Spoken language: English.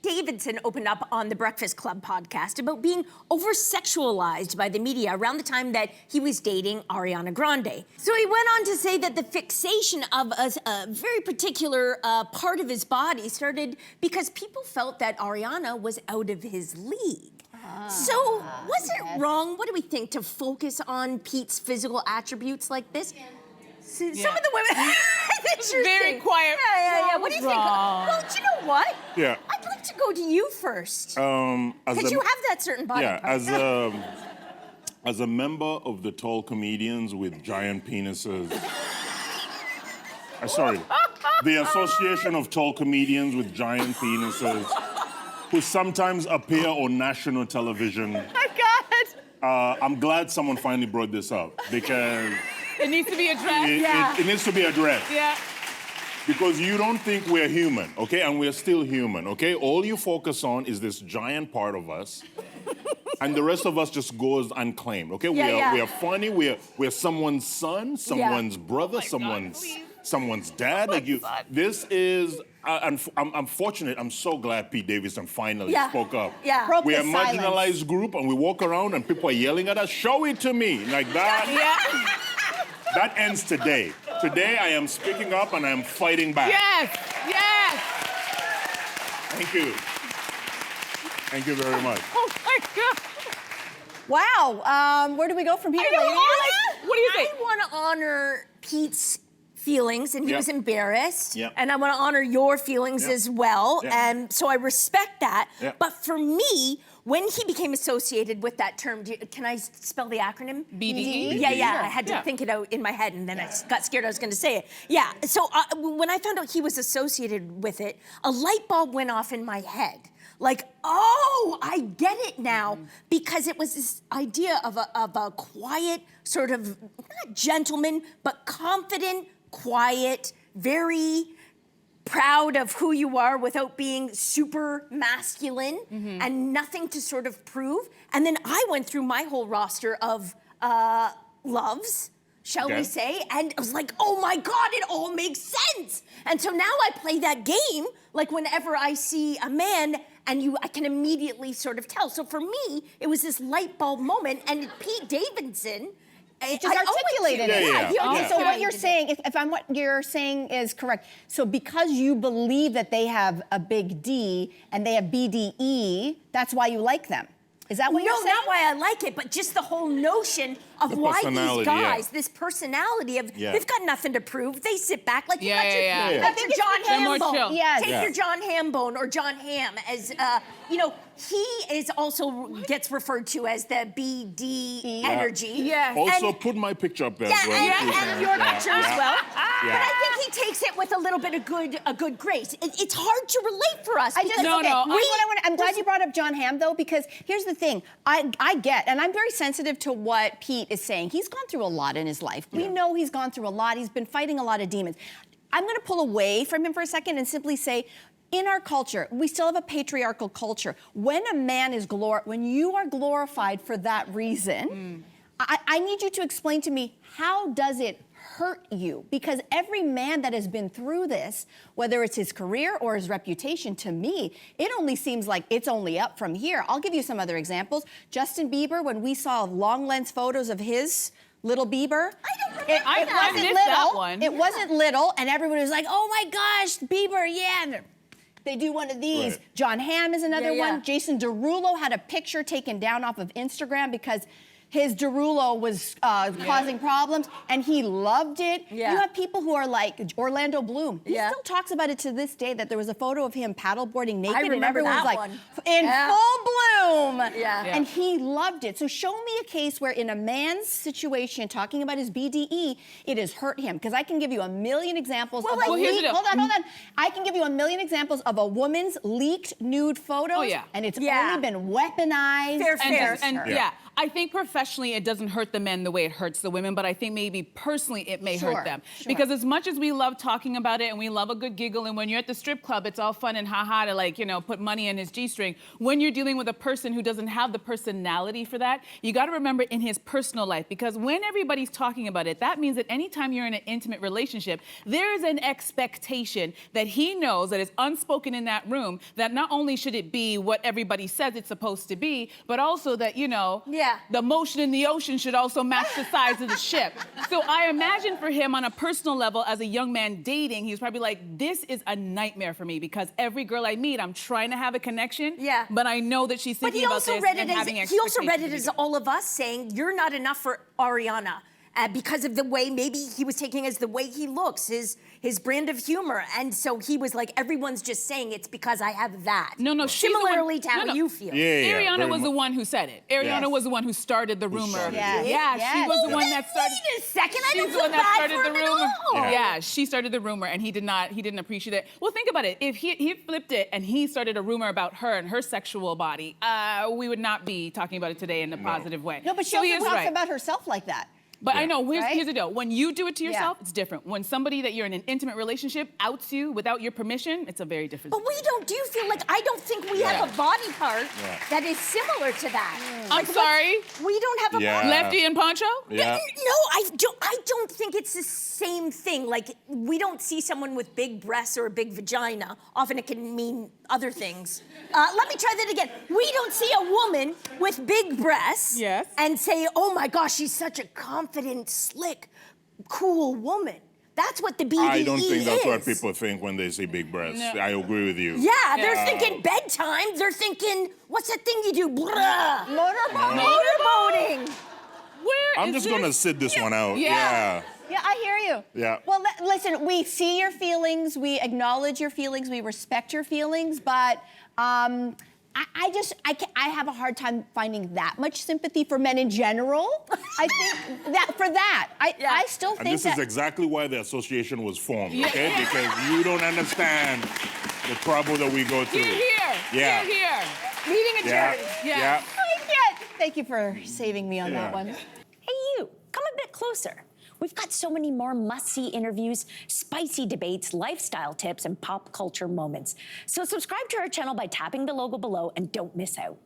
Davidson opened up on the Breakfast Club podcast about being over-sexualized by the media around the time that he was dating Ariana Grande. So he went on to say that the fixation of a very particular part of his body started because people felt that Ariana was out of his league. So, was it wrong, what do we think, to focus on Pete's physical attributes like this? Some of the women... It's very quiet. Yeah. What do you think? Well, do you know what? Yeah. I'd like to go to you first. Because you have that certain body part. As a member of the tall comedians with giant penises... sorry. The Association of Tall Comedians with Giant Penises, who sometimes appear on national television. Oh, God. I'm glad someone finally brought this up, because... It needs to be addressed. It needs to be addressed. Yeah. Because you don't think we're human, okay? And we're still human, okay? All you focus on is this giant part of us, and the rest of us just goes unclaimed, okay? We are funny, we're someone's son, someone's brother, someone's dad. Like you, this is... I'm fortunate. I'm so glad Pete Davidson finally spoke up. Yeah. We're a marginalized group, and we walk around, and people are yelling at us. Show it to me, like that. Yeah. That ends today. Today, I am speaking up, and I am fighting back. Yes. Yes. Thank you. Thank you very much. Oh my God. Wow. Where do we go from here, ladies? What do you think? I want to honor Pete's feelings, and he was embarrassed. Yep. And I want to honor your feelings as well. Yep. And so I respect that. Yep. But for me, when he became associated with that term, can I spell the acronym? BDE? Yeah. I had to think it out in my head, and then I got scared I was going to say it. Yeah. So when I found out he was associated with it, a light bulb went off in my head. Like, oh, I get it now, because it was this idea of a quiet, sort of, not gentleman, but confident, quiet, very proud of who you are without being super masculine and nothing to sort of prove. And then I went through my whole roster of loves, shall we say, and I was like, oh my God, it all makes sense. And so now I play that game, like whenever I see a man, and I can immediately sort of tell. So for me, it was this light bulb moment, and Pete Davidson, just articulated it. Yeah. So what you're saying, what you're saying is correct. So because you believe that they have a big D and they have BDE, that's why you like them. Is that what you're saying? No, not why I like it, but just the whole notion of why these guys, this personality of, they've got nothing to prove. They sit back like you got your John Hambone. Take your John Hambone or John Hamm as, he is also gets referred to as the BD energy. Yeah. Also, put my picture up there as well. And your picture as well. But I think he takes it with a little bit of a good grace. It's hard to relate for us. I'm glad you brought up John Hamm, though, because here's the thing. I get, and I'm very sensitive to what Pete is saying. He's gone through a lot in his life. We know he's gone through a lot. He's been fighting a lot of demons. I'm going to pull away from him for a second and simply say, in our culture, we still have a patriarchal culture. When a man is when you are glorified for that reason, I need you to explain to me, how does it hurt you? Because every man that has been through this, whether it's his career or his reputation, to me, it only seems like it's only up from here. I'll give you some other examples. Justin Bieber, when we saw long lens photos of his little Bieber. I missed that one. It wasn't little, and everybody was like, oh my gosh, Bieber, yeah. They do one of these. Right. John Hamm is another one. Jason Derulo had a picture taken down off of Instagram because his Derulo was causing problems, and he loved it. Yeah. You have people who are like Orlando Bloom. He still talks about it to this day, that there was a photo of him paddleboarding naked, and everyone's like, in full bloom. And he loved it. So show me a case where in a man's situation, talking about his BDE, it has hurt him. Because I can give you a million examples of hold on. I can give you a million examples of a woman's leaked nude photos, and it's only been weaponized. Fair. I think professionally it doesn't hurt the men the way it hurts the women, but I think maybe personally it may hurt them. Because as much as we love talking about it and we love a good giggle, and when you're at the strip club, it's all fun and ha-ha to, like, put money in his G-string, when you're dealing with a person person who doesn't have the personality for that, you got to remember in his personal life, because when everybody's talking about it, that means that anytime you're in an intimate relationship, there is an expectation that he knows that is unspoken in that room, that not only should it be what everybody says it's supposed to be, but also that, you know, the motion in the ocean should also match the size of the ship. So I imagine for him on a personal level, as a young man dating, he was probably like, this is a nightmare for me, because every girl I meet, I'm trying to have a connection, but I know that she's thinking about this and having expectations. He also read it as all of us saying, you're not enough for Ariana. Because of the way, maybe he was taking as the way he looks, his brand of humor. And so he was like, everyone's just saying it's because I have that. No, similarly to how you feel. Ariana was the one who said it. Ariana was the one who started the rumor. She was the one that started. Wait a second, I She's don't feel bad for him at all. Yeah, she started the rumor, and he didn't appreciate it. Well, think about it. If he flipped it and he started a rumor about her and her sexual body, we would not be talking about it today in a positive way. No, but she also talks about herself like that. But I know, here's the deal. When you do it to yourself, it's different. When somebody that you're in an intimate relationship outs you without your permission, it's a very different But do you feel like, I don't think we have a body part that is similar to that. I'm sorry? We don't have a body. Lefty and Poncho? No, I don't think it's the same thing. Like, we don't see someone with big breasts or a big vagina. Often it can mean other things. Let me try that again. We don't see a woman with big breasts and say, oh my gosh, she's such a confident, slick, cool woman. That's what the BDE is. I don't think that's what people think when they see big breasts. No. I agree with you. Yeah, they're thinking bedtime. They're thinking, what's that thing you do? Motorboating. I'm just going to sit this one out. Yeah, I hear you. Yeah. Well, listen, we see your feelings, we acknowledge your feelings, we respect your feelings, but I have a hard time finding that much sympathy for men in general. I think I still think and this is exactly why the association was formed, okay? Because you don't understand the trouble that we go through. You're here. Meeting adjourned. Yeah. Thank you for saving me on that one. Hey, you, come a bit closer. We've got so many more must-see interviews, spicy debates, lifestyle tips, and pop culture moments. So subscribe to our channel by tapping the logo below and don't miss out.